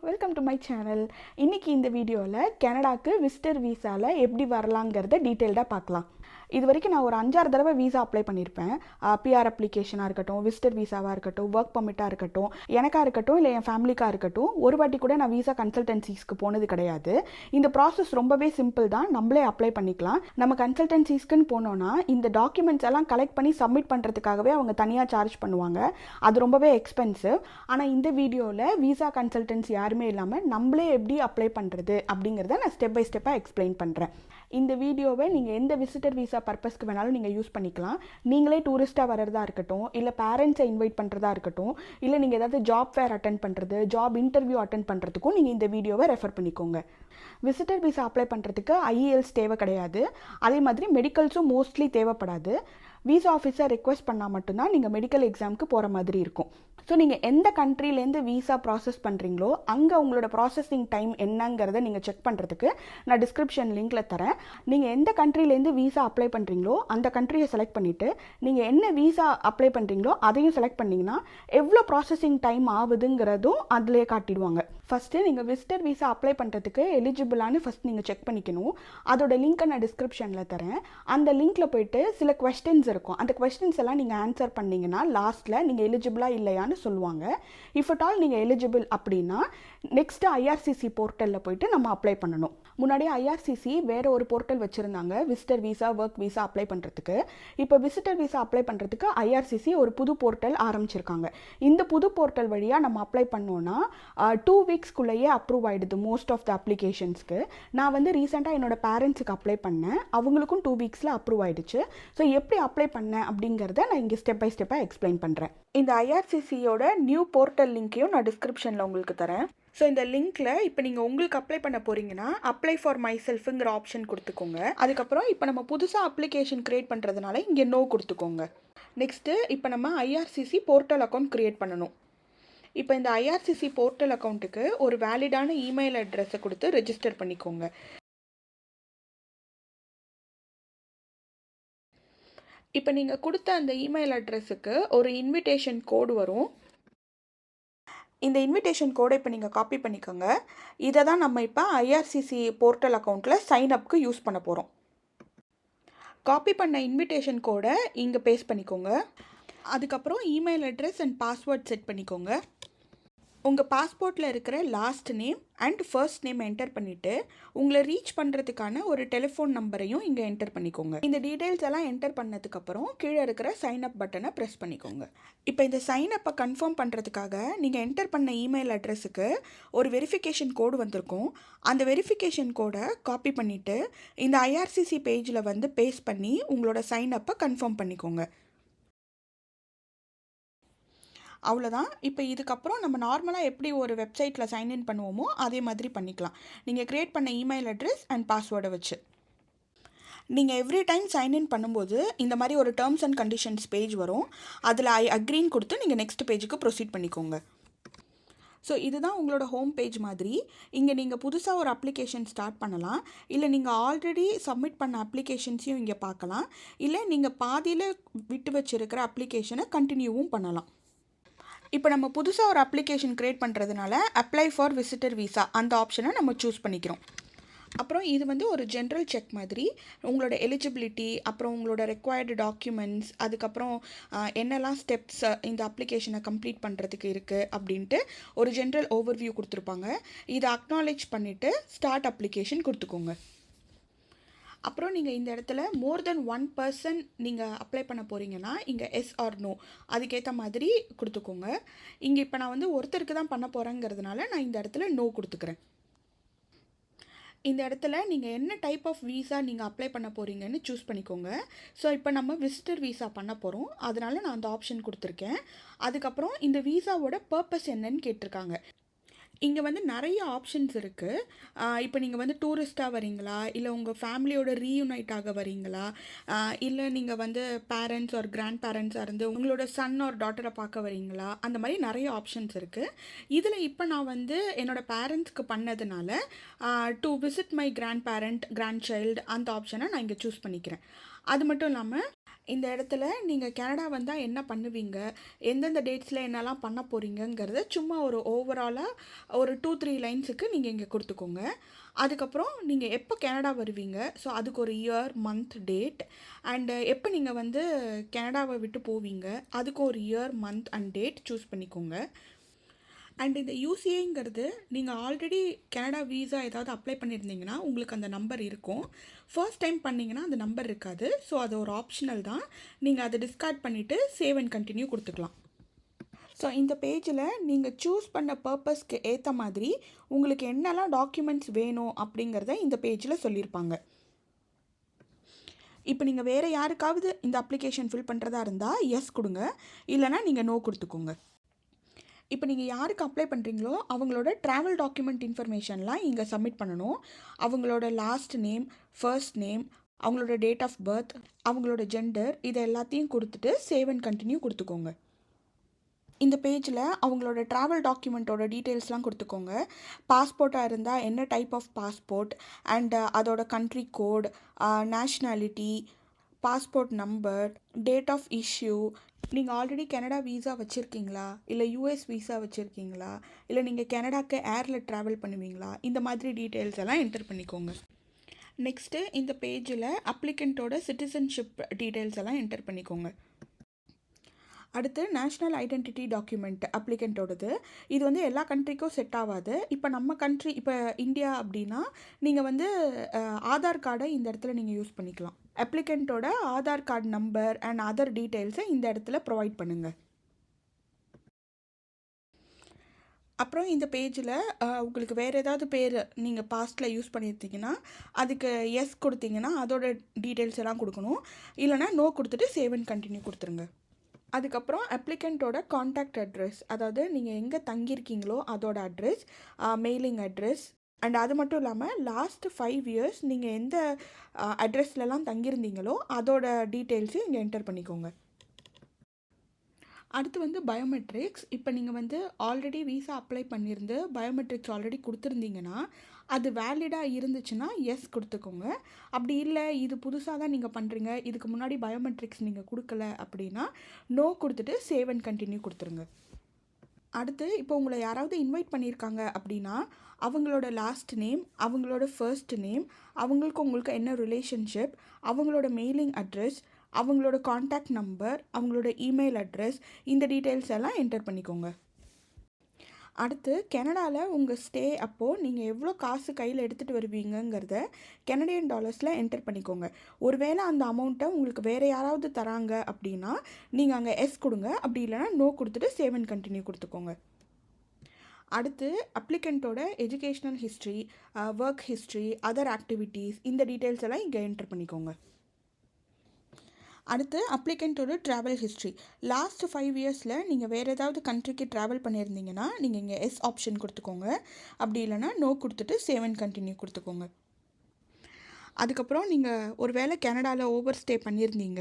Welcome to my channel. இன்றைக்கி இந்த வீடியோவில் கனடாக்கு விசிட்டர் வீசாவில் எப்படி வரலாங்கிறத டீட்டெயில்டாக பார்க்கலாம். இது வரைக்கும் நான் ஒரு 5-6 தடவை வீசா அப்ளை பண்ணியிருப்பேன். பிஆர் அப்ளிகேஷனாக இருக்கட்டும், விசிட்டர் வீசாவாக இருக்கட்டும், ஒர்க் பர்மிட்டாக இருக்கட்டும், எனக்காக இருக்கட்டும் இல்லை என் ஃபேமிலிக்காக இருக்கட்டும், ஒரு வாட்டி கூட நான் வீசா கன்சல்டன்சிஸ்க்கு போனது கிடையாது. இந்த ப்ராசஸ் ரொம்பவே சிம்பிள் தான், நம்மளே அப்ளை பண்ணிக்கலாம். நம்ம கன்சல்டன்சிஸ்க்குன்னு போனோன்னா இந்த டாக்குமெண்ட்ஸ் எல்லாம் கலெக்ட் பண்ணி சப்மிட் பண்ணுறதுக்காகவே அவங்க தனியாக சார்ஜ் பண்ணுவாங்க. அது ரொம்பவே எக்ஸ்பென்சிவ். ஆனால் இந்த வீடியோவில் வீசா கன்சல்டன்சி யாருமே இல்லாமல் நம்மளே எப்படி அப்ளை பண்ணுறது அப்படிங்கிறத நான் ஸ்டெப் பை ஸ்டெப்பாக எக்ஸ்பிளைன் பண்ணுறேன். இந்த வீடியோவை நீங்கள் எந்த விசிட்டர் வீசா பர்பஸ்க்கு வேணாலும் நீங்கள் யூஸ் பண்ணிக்கலாம். நீங்களே டூரிஸ்ட்டாக வர்றதா இருக்கட்டும், இல்லை பேரண்ட்ஸை இன்வைட் பண்ணுறதா இருக்கட்டும், இல்லை நீங்கள் ஏதாவது ஜாப் ஃபேர் அட்டென்ட் பண்ணுறது, ஜாப் இன்டர்வியூ அட்டென்ட் பண்ணுறதுக்கும் நீங்கள் இந்த வீடியோவை ரெஃபர் பண்ணிக்கோங்க. விசிட்டர் வீசா அப்ளை பண்ணுறதுக்கு ஐஇஎல்ஸ் தேவை கிடையாது. அதே மாதிரி மெடிக்கல்ஸும் மோஸ்ட்லி தேவைப்படாது. வீசா ஆஃபீஸர் ரெக்வெஸ்ட் பண்ணால் மட்டும்தான் நீங்கள் மெடிக்கல் எக்ஸாமுக்கு போகிற மாதிரி இருக்கும். ஸோ நீங்கள் எந்த கண்ட்ரிலேருந்து வீசா ப்ராசஸ் பண்ணுறீங்களோ அங்கே உங்களோட ப்ராசஸிங் டைம் என்னங்கிறத நீங்கள் செக் பண்ணுறதுக்கு நான் டிஸ்கிரிப்ஷன் லிங்க்கில் தரேன். நீங்கள் எந்த கண்ட்ரிலேருந்து வீசா அப்ளை பண்ணுறீங்களோ அந்த கண்ட்ரியை செலக்ட் பண்ணிவிட்டு நீங்கள் என்ன வீசா அப்ளை பண்ணுறீங்களோ அதையும் செலக்ட் பண்ணிங்கன்னா எவ்வளோ ப்ராசஸிங் டைம் ஆகுதுங்கிறதும் அதிலே காட்டிடுவாங்க. ஃபஸ்ட்டு நீங்கள் விசிட்டர் வீசா அப்ளை பண்ணுறதுக்கு எலிஜிபிளானு ஃபஸ்ட் நீங்கள் செக் பண்ணிக்கணும். அதோட லிங்க்கை நான் டிஸ்கிரிப்ஷனில் தரேன். அந்த லிங்க்கில் போய்ட்டு சில கொஸ்டின்ஸ் இருக்கும். அந்த கொஸ்டின்ஸ் எல்லாம் நீங்கள் ஆன்சர் பண்ணிங்கன்னா லாஸ்ட்டில் நீங்கள் எலிஜிபிளாக இல்லையான்னு சொல்லுவாங்க. இஃப் அட் ஆல் நீங்கள் எலிஜிபிள் அப்படின்னா நெக்ஸ்ட்டு ஐஆர்சிசி போர்ட்டலில் போய்ட்டு நம்ம அப்ளை பண்ணணும். முன்னாடி ஐஆர்சிசி வேறு ஒரு போர்ட்டல் வச்சுருந்தாங்க visitor visa, work visa apply பண்ணுறதுக்கு. இப்போ விசிட்டர் வீசா அப்ளை பண்ணுறதுக்கு ஐஆர்சிசி ஒரு புது போர்ட்டல் ஆரம்பிச்சிருக்காங்க. இந்த புது போர்ட்டல் வழியாக நம்ம அப்ளை பண்ணோன்னா 2 வீக்ஸ்க்குள்ளேயே அப்ரூவ் ஆகிடுது மோஸ்ட் ஆஃப் த அப்ளிகேஷன்ஸ்க்கு. நான் வந்து ரீசெண்டாக என்னோட பேரண்ட்ஸுக்கு அப்ளை பண்ணேன். அவங்களுக்கும் 2 வீக்ஸில் அப்ரூவ் ஆகிடுச்சு. ஸோ எப்படி அப்ளை பண்ணேன் அப்படிங்கிறத நான் இங்கே ஸ்டெப் பை ஸ்டெப்பாக எக்ஸ்பிளைன் பண்ணுறேன். இந்த ஐஆர்சிசியோட நியூ போர்ட்டல் லிங்க்கையும் நான் டிஸ்கிரிப்ஷனில் உங்களுக்கு தரேன். ஸோ இந்த லிங்க்கில் இப்போ நீங்கள் உங்களுக்கு அப்ளை பண்ண போகிறீங்கன்னா அப்ளை ஃபார் மை செல்ஃபுங்கிற ஆப்ஷன் கொடுத்துக்கோங்க. அதுக்கப்புறம் இப்போ நம்ம புதுசாக அப்ளிகேஷன் க்ரியேட் பண்ணுறதுனால இங்கே நோ கொடுத்துக்கோங்க. நெக்ஸ்ட்டு இப்போ நம்ம ஐஆர்சிசி போர்ட்டல் அக்கௌண்ட் க்ரியேட் பண்ணணும். இப்போ இந்த ஐஆர்சிசி போர்ட்டல் அக்கௌண்ட்டுக்கு ஒரு வேலிடான இமெயில் அட்ரஸை கொடுத்து ரெஜிஸ்டர் பண்ணிக்கோங்க. இப்போ நீங்கள் கொடுத்த அந்த இமெயில் அட்ரஸுக்கு ஒரு இன்விடேஷன் கோடு வரும். இந்த இன்விடேஷன் கோடை இப்போ நீங்கள் காப்பி பண்ணிக்கோங்க. இதை தான் நம்ம இப்போ ஐஆர்சிசி போர்ட்டல் அக்கௌண்ட்டில் சைன்அப்க்கு யூஸ் பண்ண போகிறோம். காப்பி பண்ண இன்விடேஷன் கோடை இங்கே பேஸ்ட் பண்ணிக்கோங்க. அதுக்கப்புறம் email address and password set பண்ணிக்கோங்க. உங்கள் பாஸ்போர்ட்டில் இருக்கிற last name and first name enter பண்ணிவிட்டு உங்களை ரீச் பண்ணுறதுக்கான ஒரு டெலிஃபோன் நம்பரையும் இங்கே என்டர் பண்ணிக்கோங்க. இந்த டீட்டெயில்ஸ் எல்லாம் என்டர் பண்ணதுக்கப்புறம் கீழே இருக்கிற சைன் அப் பட்டனை ப்ரெஸ் பண்ணிக்கோங்க. இப்போ இந்த சைன் அப்பை கன்ஃபார்ம் பண்ணுறதுக்காக நீங்கள் என்டர் பண்ண இமெயில் அட்ரஸுக்கு ஒரு வெரிஃபிகேஷன் கோடு வந்திருக்கும். அந்த வெரிஃபிகேஷன் கோடை காப்பி பண்ணிவிட்டு இந்த ஐஆர்சிசி பேஜில் வந்து பேஸ்ட் பண்ணி உங்களோட சைன் அப்பை கன்ஃபார்ம் பண்ணிக்கோங்க. அவ்வளோதான். இப்போ இதுக்கப்புறம் நம்ம நார்மலாக எப்படி ஒரு வெப்சைட்டில் சைன்இன் பண்ணுவோமோ அதே மாதிரி பண்ணிக்கலாம். நீங்கள் க்ரியேட் பண்ண இமெயில் அட்ரஸ் அண்ட் பாஸ்வேர்டை வச்சு நீங்கள் எவ்ரி டைம் சைன்இன் பண்ணும்போது இந்த மாதிரி ஒரு டேர்ம்ஸ் அண்ட் கண்டிஷன்ஸ் பேஜ் வரும். அதில் ஐ அக்ரீன் கொடுத்து நீங்கள் நெக்ஸ்ட் பேஜுக்கு ப்ரொசீட் பண்ணிக்கோங்க. ஸோ இதுதான் உங்களோட ஹோம் பேஜ் மாதிரி. இங்கே நீங்கள் புதுசாக ஒரு அப்ளிகேஷன் ஸ்டார்ட் பண்ணலாம். இல்லை நீங்கள் ஆல்ரெடி சப்மிட் பண்ண அப்ளிகேஷன்ஸையும் இங்கே பார்க்கலாம். இல்லை நீங்கள் பாதியில் விட்டு வச்சுருக்கிற அப்ளிகேஷனை கண்டினியூவும் பண்ணலாம். இப்போ நம்ம புதுசாக ஒரு அப்ளிகேஷன் க்ரியேட் பண்ணுறதுனால அப்ளை ஃபார் விசிட்டர் வீசா அந்த ஆப்ஷனை நம்ம சூஸ் பண்ணிக்கிறோம். அப்புறம் இது வந்து ஒரு ஜென்ரல் செக் மாதிரி உங்களோட எலிஜிபிலிட்டி, அப்புறம் உங்களோட ரெக்வயர்டு டாக்குமெண்ட்ஸ், அதுக்கப்புறம் என்னெல்லாம் ஸ்டெப்ஸ் இந்த அப்ளிகேஷனை கம்ப்ளீட் பண்ணுறதுக்கு இருக்குது அப்படின்ட்டு ஒரு ஜென்ரல் ஓவர்வியூ கொடுத்துருப்பாங்க. இதை அக்னாலேஜ் பண்ணிவிட்டு ஸ்டார்ட் அப்ளிகேஷன் கொடுத்துக்கோங்க. அப்புறம் நீங்கள் இந்த இடத்துல மோர் தென் 1 பர்சன் நீங்கள் அப்ளை பண்ண போகிறீங்கன்னா இங்கே எஸ் ஆர் நோ அதுக்கேற்ற மாதிரி கொடுத்துக்கோங்க. இங்கே இப்போ நான் வந்து ஒருத்தருக்கு தான் பண்ண போகிறேங்கிறதுனால நான் இந்த இடத்துல நோ கொடுத்துக்கிறேன். இந்த இடத்துல நீங்கள் என்ன டைப் ஆஃப் வீசா நீங்கள் அப்ளை பண்ண போகிறீங்கன்னு சூஸ் பண்ணிக்கோங்க. ஸோ இப்போ நம்ம விசிட்டர் வீசா பண்ண போகிறோம், அதனால் நான் அந்த ஆப்ஷன் கொடுத்துருக்கேன். அதுக்கப்புறம் இந்த வீசாவோட பர்பஸ் என்னன்னு கேட்டிருக்காங்க. இங்கே வந்து நிறைய ஆப்ஷன்ஸ் இருக்குது. இப்போ நீங்கள் வந்து டூரிஸ்ட்டாக வரீங்களா, இல்லை உங்கள் ஃபேமிலியோட ரீயூனைட் ஆக வரீங்களா, இல்லை நீங்கள் வந்து பேரண்ட்ஸ் ஆர் கிராண்ட் பேரண்ட்ஸாக இருந்து உங்களோட சன் ஆர் டாட்டரை பார்க்க வரீங்களா, அந்த மாதிரி நிறைய ஆப்ஷன்ஸ் இருக்குது. இதில் இப்போ நான் வந்து என்னோடய பேரண்ட்ஸ்க்கு பண்ணதுனால to visit my grandparent, grandchild அந்த ஆப்ஷனை நான் இங்கே சூஸ் பண்ணிக்கிறேன். அது மட்டும் இல்லாமல் இந்த இடத்துல நீங்கள் கனடா வந்தால் என்ன பண்ணுவீங்க, எந்தெந்த டேட்ஸில் என்னெல்லாம் பண்ண போகிறீங்கங்கிறத சும்மா ஒரு ஓவராலாக ஒரு 2-3 லைன்ஸுக்கு நீங்கள் இங்கே கொடுத்துக்கோங்க. அதுக்கப்புறம் நீங்கள் எப்போ கனடா வருவீங்க, ஸோ அதுக்கு ஒரு இயர், மந்த், டேட், அண்டு எப்போ நீங்கள் வந்து கனடாவை விட்டு போவீங்க அதுக்கு ஒரு year, month and date choose பண்ணிக்கோங்க. அண்ட் இந்த யூசிஏங்கிறது நீங்கள் ஆல்ரெடி கனடா வீசா ஏதாவது அப்ளை பண்ணியிருந்தீங்கன்னா உங்களுக்கு அந்த நம்பர் இருக்கும். ஃபர்ஸ்ட் டைம் பண்ணிங்கன்னா அந்த நம்பர் இருக்காது. ஸோ அது ஒரு ஆப்ஷனல் தான். நீங்கள் அதை டிஸ்கார்ட் பண்ணிவிட்டு சேவ் அண்ட் கண்டினியூ கொடுத்துக்கலாம். ஸோ இந்த பேஜில் நீங்கள் சூஸ் பண்ண பர்பஸ்க்கு ஏற்ற மாதிரி உங்களுக்கு என்னெல்லாம் டாக்குமெண்ட்ஸ் வேணும் அப்படிங்கிறத இந்த பேஜில் சொல்லியிருப்பாங்க. இப்போ நீங்கள் வேறு யாருக்காவது இந்த அப்ளிகேஷன் ஃபில் பண்ணுறதா இருந்தால் எஸ் கொடுங்க, இல்லைனா நீங்கள் நோ கொடுத்துக்கோங்க. இப்போ நீங்கள் யாருக்கு அப்ளை பண்ணுறீங்களோ அவங்களோட ட்ராவல் டாக்குமெண்ட் இன்ஃபர்மேஷன்லாம் இங்கே சப்மிட் பண்ணணும். அவங்களோட லாஸ்ட் நேம், ஃபர்ஸ்ட் நேம், அவங்களோட டேட் ஆஃப் பர்த், அவங்களோட ஜெண்டர், இதை எல்லாத்தையும் கொடுத்துட்டு சேவ் அண்ட் கண்டினியூ கொடுத்துக்கோங்க. இந்த பேஜில் அவங்களோட ட்ராவல் டாக்குமெண்ட்டோட டீட்டெயில்ஸ்லாம் கொடுத்துக்கோங்க. பாஸ்போர்ட்டாக இருந்தால் என்ன டைப் ஆஃப் பாஸ்போர்ட் அண்ட் அதோட country code, nationality, passport number, date of issue, நீங்கள் ஆல்ரெடி கனடா வீசா வச்சுருக்கீங்களா, இல்லை யூஎஸ் வீசா வச்சுருக்கீங்களா, இல்லை நீங்கள் கனடாக்கு ஏரில் ட்ராவல் பண்ணுவீங்களா, இந்த மாதிரி டீட்டெயில்ஸ் எல்லாம் என்டர் பண்ணிக்கோங்க. நெக்ஸ்ட்டு இந்த பேஜில் அப்ளிகண்ட்டோட சிட்டிசன்ஷிப் டீட்டெயில்ஸ் எல்லாம் என்டர் பண்ணிக்கோங்க. அடுத்து நேஷ்னல் ஐடென்டிட்டி டாக்குமெண்ட் அப்ளிகண்ட்டோடது. இது வந்து எல்லா கண்ட்ரிக்கும் செட் ஆகாது. இப்போ நம்ம கண்ட்ரி, இப்போ இந்தியா அப்படின்னா நீங்கள் வந்து ஆதார் கார்டை இந்த இடத்துல நீங்கள் யூஸ் பண்ணிக்கலாம். அப்ளிகண்ட்டோட Aadhaar card number and other டீட்டெயில்ஸை இந்த இடத்துல ப்ரொவைட் பண்ணுங்கள். அப்புறம் இந்த பேஜில் உங்களுக்கு வேறு ஏதாவது பேர் நீங்கள் பாஸ்ட்டில் யூஸ் பண்ணியிருந்தீங்கன்னா அதுக்கு எஸ் கொடுத்தீங்கன்னா அதோட டீட்டெயில்ஸ் எல்லாம் கொடுக்கணும். இல்லைனா நோ கொடுத்துட்டு சேவ் அண்ட் கண்டினியூ கொடுத்துருங்க. அதுக்கப்புறம் அப்ளிகண்ட்டோட காண்டாக்ட் அட்ரஸ், அதாவது நீங்கள் எங்கே தங்கியிருக்கீங்களோ அதோட அட்ரஸ், மெயிலிங் அட்ரஸ், அண்ட் அது மட்டும் இல்லாமல் லாஸ்ட் 5 இயர்ஸ் நீங்கள் எந்த அட்ரஸ்லலாம் தங்கியிருந்தீங்களோ அதோட டீட்டெயில்ஸையும் இங்கே என்டர் பண்ணிக்கோங்க. அடுத்து வந்து பயோமெட்ரிக்ஸ். இப்போ நீங்கள் வந்து ஆல்ரெடி வீசா அப்ளை பண்ணியிருந்து பயோமெட்ரிக்ஸ் ஆல்ரெடி கொடுத்துருந்தீங்கன்னா அது வேலிடாக இருந்துச்சுன்னா எஸ் கொடுத்துக்கோங்க. அப்படி இல்லை இது புதுசாக தான் நீங்கள் பண்ணுறீங்க, இதுக்கு முன்னாடி பயோமெட்ரிக்ஸ் நீங்கள் கொடுக்கல அப்படின்னா நோ கொடுத்துட்டு சேவ் அண்ட் கண்டினியூ கொடுத்துருங்க. அடுத்து இப்போ உங்களை யாராவது இன்வைட் பண்ணியிருக்காங்க அப்படின்னா அவங்களோட லாஸ்ட் நேம், அவங்களோட ஃபர்ஸ்ட் நேம், அவங்களுக்கு உங்களுக்கு என்ன ரிலேஷன்ஷிப், அவங்களோட மெயிலிங் அட்ரஸ், அவங்களோட காண்டாக்ட் நம்பர், அவங்களோட இமெயில் அட்ரஸ், இந்த டீட்டெயில்ஸ் எல்லாம் என்டர் பண்ணிக்கோங்க. அடுத்து கனடாவில் உங்கள் ஸ்டே அப்போது நீங்கள் எவ்வளோ காசு கையில் எடுத்துகிட்டு வருவீங்கங்கிறத கனடியன் டாலர்ஸில் என்டர் பண்ணிக்கோங்க. ஒருவேளை அந்த அமௌண்ட்டை உங்களுக்கு வேறு யாராவது தராங்க அப்படின்னா நீங்கள் அங்கே எஸ் கொடுங்க, அப்படி இல்லைனா நோ கொடுத்துட்டு சேவ் அண்ட் கண்டினியூ கொடுத்துக்கோங்க. அடுத்து அப்ளிகண்ட்டோட educational history, work history, other activities, இந்த டீட்டெயில்ஸ் எல்லாம் இங்கே என்டர் பண்ணிக்கோங்க. அடுத்து அப்ளிகண்ட்டோட ட்ராவல் ஹிஸ்ட்ரி. லாஸ்ட் 5 இயர்ஸில் நீங்கள் வேறு ஏதாவது கண்ட்ரிக்கு ட்ராவல் பண்ணியிருந்தீங்கன்னா நீங்கள் இங்கே எஸ் ஆப்ஷன் கொடுத்துக்கோங்க, அப்படி இல்லைனா நோ கொடுத்துட்டு சேவ் அண்ட் கண்டினியூ கொடுத்துக்கோங்க. அதுக்கப்புறம் நீங்கள் ஒரு வேளை கனடாவில் ஓவர் ஸ்டே பண்ணியிருந்தீங்க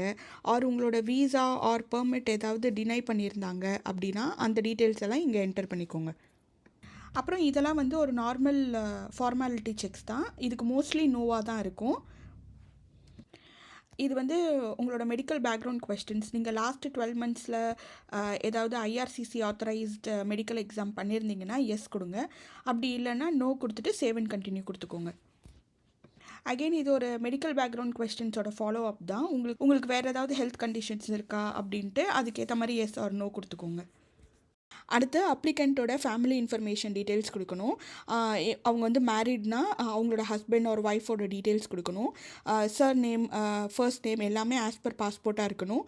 ஆர் உங்களோட வீசா ஆர் பெர்மிட் ஏதாவது டினை பண்ணியிருந்தாங்க அப்படின்னா அந்த டீட்டெயில்ஸ் எல்லாம் இங்கே என்டர் பண்ணிக்கோங்க. அப்புறம் இதெல்லாம் வந்து ஒரு நார்மல் ஃபார்மாலிட்டி செக்ஸ் தான். இதுக்கு மோஸ்ட்லி நோவாக தான் இருக்கும். இது வந்து உங்களோட மெடிக்கல் பேக்ரவுண்ட் கொஸ்டின்ஸ். நீங்கள் லாஸ்ட்டு 12 மந்த்ஸில் ஏதாவது ஐஆர்சிசி ஆத்தரைஸ்டு மெடிக்கல் எக்ஸாம் பண்ணியிருந்தீங்கன்னா எஸ் கொடுங்க, அப்படி இல்லைன்னா நோ கொடுத்துட்டு சேவ் அண்ட் கண்டினியூ கொடுத்துக்கோங்க. அகெயின் இது ஒரு மெடிக்கல் பேக்ரவுண்ட் கொஸ்டின்ஸோட ஃபாலோ அப் தான். உங்களுக்கு வேறு ஏதாவது ஹெல்த் கண்டிஷன்ஸ் இருக்கா அப்படின்ட்டு அதுக்கேற்ற மாதிரி எஸ் ஆர் நோ கொடுத்துக்கோங்க. அடுத்து அப்ளிகண்ட்டோட ஃபேமிலி இன்ஃபர்மேஷன் டீட்டெயில்ஸ் கொடுக்கணும். அவங்க வந்து மேரிட்னா அவங்களோட ஹஸ்பண்ட் ஒரு ஒய்ஃபோட டீட்டெயில்ஸ் கொடுக்கணும். சர் நேம், ஃபர்ஸ்ட் நேம் எல்லாமே ஆஸ் பர் பாஸ்போர்ட்டாக இருக்கணும்.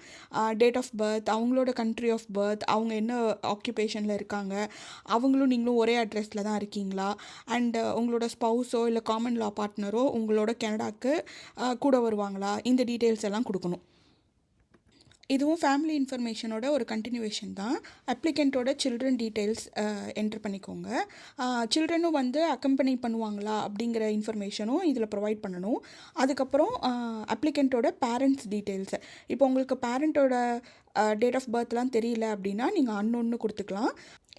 டேட் ஆஃப் பர்த், அவங்களோட கண்ட்ரி ஆஃப் பர்த், அவங்க என்ன ஆக்குபேஷனில் இருக்காங்க, அவங்களும் நீங்களும் ஒரே அட்ரஸில் தான் இருக்கீங்களா, அண்ட் உங்களோட ஸ்பௌஸோ இல்லை காமன் லா பார்ட்னரோ உங்களோட கனடாக்கு கூட வருவாங்களா, இந்த டீட்டெயில்ஸ் எல்லாம் கொடுக்கணும். இதுவும் ஃபேமிலி இன்ஃபர்மேஷனோட ஒரு கண்டினியூவேஷன் தான். அப்ளிகண்ட்டோட சில்ட்ரன் டீட்டெயில்ஸ் என்டர் பண்ணிக்கோங்க. சில்ட்ரனும் வந்து அக்கம்பெனி பண்ணுவாங்களா அப்படிங்கிற இன்ஃபர்மேஷனும் இதில் ப்ரொவைட் பண்ணணும். அதுக்கப்புறம் அப்ளிகண்ட்டோட பேரண்ட்ஸ் டீட்டெயில்ஸ். இப்போ உங்களுக்கு பேரண்ட்டோட டேட் ஆஃப் பர்த்லாம் தெரியல அப்படின்னா நீங்கள் அன்னொன்று கொடுத்துக்கலாம்.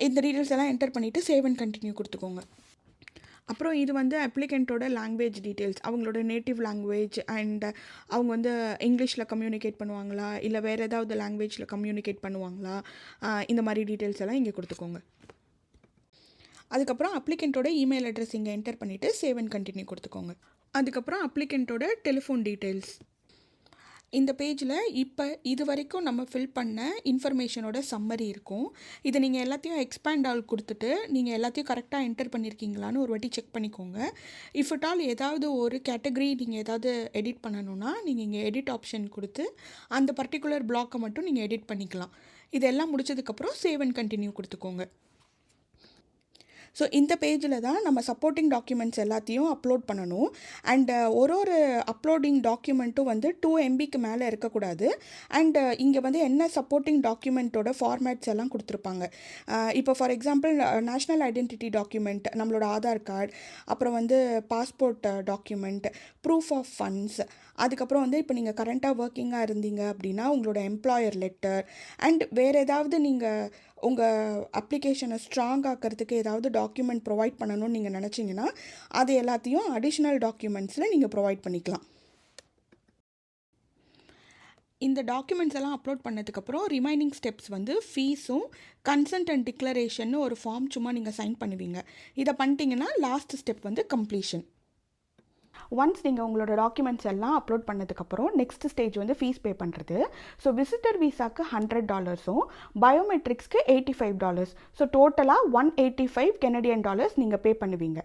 இந்த டீட்டெயில்ஸ் எல்லாம் என்டர் பண்ணிவிட்டு சேவ் அண்ட் கண்டினியூ கொடுத்துக்கோங்க. அப்புறம் இது வந்து அப்ளிகண்ட்டோட லாங்குவேஜ் டீட்டெயில்ஸ், அவங்களோட நேட்டிவ் லாங்குவேஜ் அண்ட் அவங்க வந்து இங்கிலீஷில் கம்யூனிகேட் பண்ணுவாங்களா இல்லை வேறு ஏதாவது லாங்குவேஜில் கம்யூனிகேட் பண்ணுவாங்களா, இந்த மாதிரி டீட்டெயில்ஸ் எல்லாம் இங்கே கொடுத்துக்கோங்க. அதுக்கப்புறம் அப்ளிகண்ட்டோட இமெயில் அட்ரஸ் இங்கே என்டர் பண்ணிவிட்டு சேவ் அண்ட் கண்டினியூ கொடுத்துக்கோங்க. அதுக்கப்புறம் அப்ளிகண்ட்டோட டெலிஃபோன் டீட்டெயில்ஸ். இந்த பேஜில் இப்போ இது வரைக்கும் நம்ம ஃபில் பண்ண இன்ஃபர்மேஷனோட சம்மரி இருக்கும். இதை நீங்கள் எல்லாத்தையும் எக்ஸ்பேண்ட் ஆல் கொடுத்துட்டு நீங்கள் எல்லாத்தையும் கரெக்டாக என்டர் பண்ணியிருக்கீங்களான்னு ஒரு வாட்டி செக் பண்ணிக்கோங்க. இஃப் இட் ஆல் ஏதாவது ஒரு கேட்டகரி நீங்கள் ஏதாவது எடிட் பண்ணணுன்னா நீங்கள் இங்கே எடிட் ஆப்ஷன் கொடுத்து அந்த பர்டிகுலர் பிளாக்கை மட்டும் நீங்கள் எடிட் பண்ணிக்கலாம். இதெல்லாம் முடிச்சதுக்கப்புறம் சேவ் அண்ட் கண்டினியூ கொடுத்துக்கோங்க. ஸோ இந்த பேஜில் தான் நம்ம சப்போர்ட்டிங் டாக்குமெண்ட்ஸ் எல்லாத்தையும் அப்லோட் பண்ணணும். அண்டு ஒரு அப்லோடிங் டாக்குமெண்ட்டும் வந்து 2 MBக்கு மேலே இருக்கக்கூடாது. அண்டு இங்கே வந்து என்ன சப்போர்ட்டிங் டாக்குமெண்ட்டோட ஃபார்மேட்ஸ் எல்லாம் கொடுத்துருப்பாங்க. இப்போ for example national identity document, நம்மளோட ஆதார் கார்டு, அப்புறம் வந்து passport document, proof of funds, அதுக்கப்புறம் வந்து இப்போ நீங்கள் கரண்ட்டாக ஒர்க்கிங்காக இருந்தீங்க அப்படின்னா உங்களோட எம்ப்ளாயர் லெட்டர், அண்ட் வேறு ஏதாவது நீங்கள் உங்கள் அப்ளிகேஷனை ஸ்ட்ராங் ஆக்கிறதுக்கு ஏதாவது டாக்குமெண்ட் ப்ரொவைட் பண்ணணும்னு நீங்கள் நினச்சிங்கன்னா அது எல்லாத்தையும் அடிஷ்னல் டாக்குமெண்ட்ஸில் நீங்கள் ப்ரொவைட் பண்ணிக்கலாம். இந்த டாக்குமெண்ட்ஸ் எல்லாம் அப்லோட் பண்ணதுக்கப்புறம் ரிமைனிங் ஸ்டெப்ஸ் வந்து ஃபீஸும் கன்சென்ட் அண்ட் டிக்ளரேஷன் ஒரு ஃபார்ம் சும்மா நீங்கள் சைன் பண்ணுவீங்க. இதை பண்ணிட்டீங்கன்னா லாஸ்ட் ஸ்டெப் வந்து கம்ப்ளீஷன். ஒன்ஸ் நீங்கள் உங்களோட டாக்குமெண்ட்ஸ் எல்லாம் அப்லோட் பண்ணதுக்கப்புறம் நெக்ஸ்ட் ஸ்டேஜ் வந்து ஃபீஸ் பே பண்ணுறது. ஸோ விசிட்டர் விசாக்கு $100, பயோமெட்ரிக்ஸ்க்கு $85. ஸோ டோட்டலாக $185 நீங்கள் பே பண்ணுவீங்க.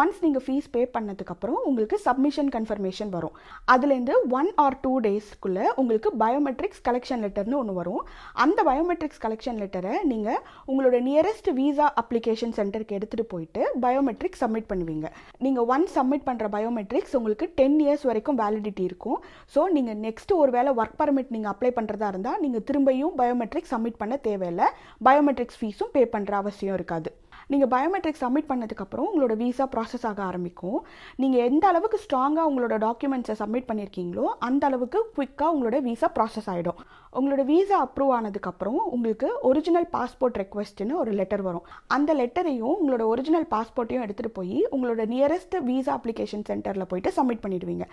ஒன்ஸ் நீங்கள் ஃபீஸ் பே பண்ணதுக்கப்புறம் உங்களுக்கு சப்மிஷன் கன்ஃபர்மேஷன் வரும். அதுலேருந்து 1 or 2 டேஸ்க்குள்ளே உங்களுக்கு பயோமெட்ரிக்ஸ் கலெக்ஷன் லெட்டர்னு ஒன்று வரும். அந்த பயோமெட்ரிக்ஸ் கலெக்ஷன் லெட்டரை நீங்கள் உங்களோட நியரஸ்ட் விசா அப்ளிகேஷன் சென்டருக்கு எடுத்துகிட்டு போயிட்டு பயோமெட்ரிக்ஸ் சப்மிட் பண்ணுவீங்க. நீங்கள் ஒன்ஸ் சப்மிட் பண்ணுற பயோமெட்ரிக்ஸ் உங்களுக்கு 10 years வரைக்கும் வேலிடிட்டி இருக்கும். ஸோ நீங்கள் நெக்ஸ்ட்டு ஒரு வேளை ஒர்க் பர்மிட் நீங்கள் அப்ளை பண்ணுறதா இருந்தால் நீங்கள் திரும்பியும் பயோமெட்ரிக்ஸ் சப்மிட் பண்ண தேவையில்லை. பயோமெட்ரிக்ஸ் ஃபீஸும் பே பண்ணுற அவசியம் இருக்காது. நீங்கள் பயோமெட்ரிக்ஸ் சப்மிட் பண்ணதுக்கப்புறம் உங்களோட வீசா ப்ராசஸ் ஆக ஆரம்பிக்கும். நீங்கள் எந்த அளவுக்கு ஸ்ட்ராங்காக உங்களோட டாக்குமெண்ட்ஸை சப்மிட் பண்ணியிருக்கீங்களோ அந்த அளவுக்கு குயிக்காக உங்களோட வீசா ப்ராசஸ் ஆகிடும். உங்களோட வீசா அப்ரூவ் ஆனதுக்கப்புறம் உங்களுக்கு ஒரிஜினல் பாஸ்போர்ட் ரெக்வெஸ்ட்னு ஒரு லெட்டர் வரும். அந்த லெட்டரையும் உங்களோட ஒரிஜினல் பாஸ்போர்ட்டையும் எடுத்துகிட்டு போய் உங்களோட நியரஸ்ட் வீசா அப்ளிகேஷன் சென்டரில் போயிட்டு சப்மிட் பண்ணிடுவீங்க.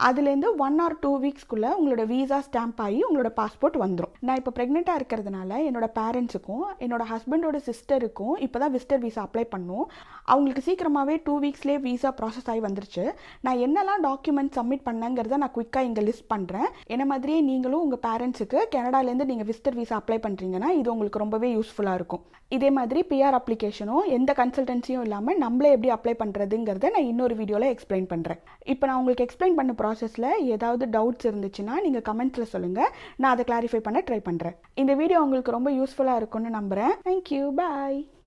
அதுலேருந்து 1 or 2 வீக்ஸ்க்குள்ளே உங்களோட வீசா ஸ்டாம்ப் ஆகி உங்களோட பாஸ்போர்ட் வந்துடும். நான் இப்போ ப்ரெக்னெண்ட்டாக இருக்கிறதுனால என்னோட பேரண்ட்ஸுக்கும் என்னோட ஹஸ்பண்டோட சிஸ்டருக்கும் இப்போ தான் விசிட்டர் வீசா அப்ளை பண்ணோம். அவங்களுக்கு சீக்கிரமாகவே 2 வீக்ஸ்லேயே வீசா ப்ராசஸ் ஆகி வந்துருச்சு. நான் என்னெல்லாம் டாக்குமெண்ட் சப்மிட் பண்ணேங்கிறத நான் குயிக்காக இங்கே லிஸ்ட் பண்ணுறேன். என்ன மாதிரியே நீங்களும் உங்கள் பேரண்ட்ஸுக்கு கனடாலேருந்து நீங்கள் விசிட்டர் வீசா அப்ளை பண்ணுறீங்கன்னா இது உங்களுக்கு ரொம்பவே யூஸ்ஃபுல்லாக இருக்கும். இதே மாதிரி பிஆர் அப்ளிகேஷனும் எந்த கன்சல்டன்சியும் இல்லாமல் நம்மளே எப்படி அப்ளை பண்ணுறதுங்கிறத நான் இன்னொரு வீடியோவில் எக்ஸ்பிளைன் பண்ணுறேன். இப்போ நான் உங்களுக்கு எக்ஸ்பிளைன் பண்ண ப்ராசஸில் ஏதாவது டவுட்ஸ் இருந்துச்சுன்னா நீங்கள் கமெண்ட்ஸில் சொல்லுங்கள். நான் அதை கிளாரிஃபை பண்ண ட்ரை பண்ணுறேன். இந்த வீடியோ உங்களுக்கு ரொம்ப யூஸ்ஃபுல்லாக இருக்கும்னு நம்புகிறேன். தேங்க்யூ, பாய்.